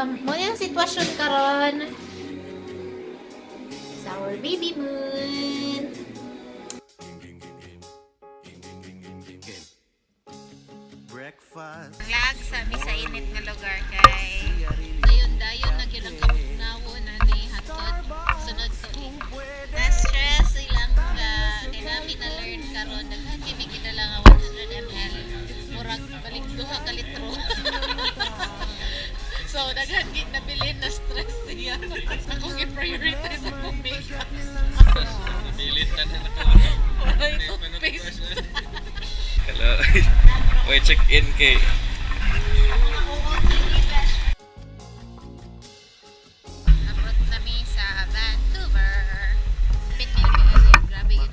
mo yung sitwasyon karon sa our baby moon. Ang lag sabi sa init nga lugar kay dayon na gyud ang kamugnawo na ni hatod sunod tuig. Na-stress ilang ka kay namin na learn karon daghan kay kita lang nga 100 ml murag balik duha ka litro. So daghan gid nabilin na stress siya. Akong i-prioritize ang makeup. Bilit na na Ay, toothpaste. Hello. Wait, check in kay. Abot kami sa Vancouver. Picnic kami. Grabe yun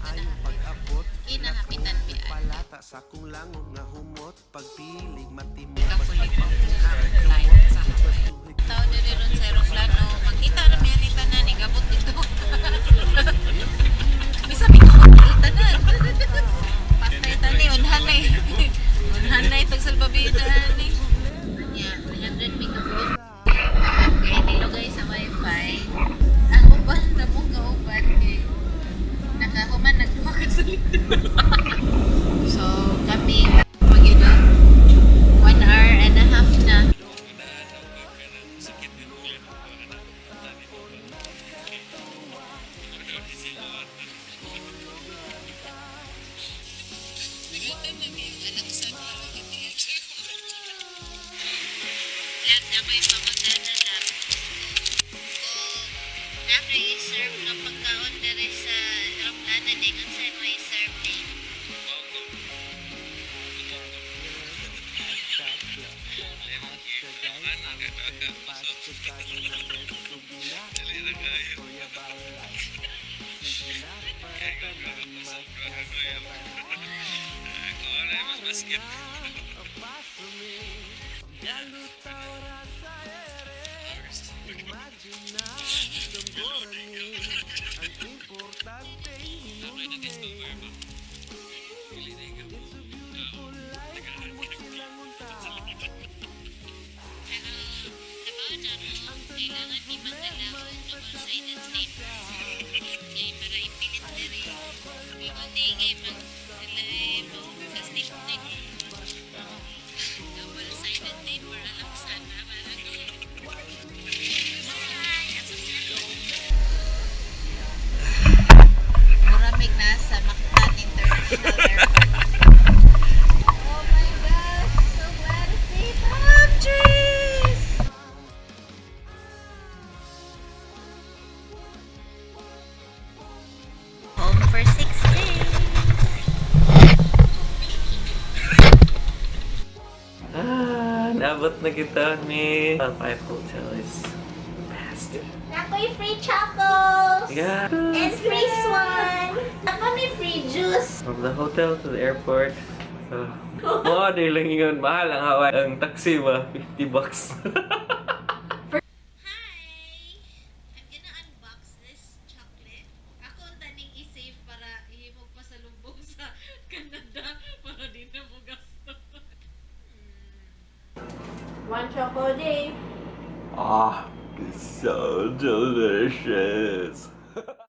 inahapitan biyan. Palata sa kung langong nga humot pagpilig matimot Kakulit mo line sa tao diri ron sa aeroplano. Makita na miyan ni tanan igabot dito. Bisa mi ko tanan. Patay tani unhanay. Unhanay tag salbabidan ni. Yeah, 300 megabit. Okay, nilugay sa wifi. Ang uban na mong kauban kay nakahuman nagduha ka sa likod. So, kami mag-ina 1 hour and a half na. Lahat na ko yung pamagal na lang. Kung naka-i-serve ng pagkaon dere sa aeroplano, di kung saan mo i-serve din. Kailangan di magdalaw ng double-sided tape. Kaya para ipilit na rin. Kaya hindi magdalay mo sa stick-stick. Double-sided tape para lang sana. Para muramig na sa Mactan International Airport. Oh my gosh! So glad to see palm trees! Home for 6 days. Naabot na kita ni Five Hotel is bastard. Ako'y free chocos! Yeah. And free swan! Ako may free juice! From the hotel to the airport. Mo-order lang yun. Mahal ang Hawaii. Ang taxi ba? $50. Hi! I'm gonna unbox this chocolate. Ako ang taning i-save para ihimog pa sa lubog sa Canada para di na mo gasto. One choco a day. Ah, it's so delicious.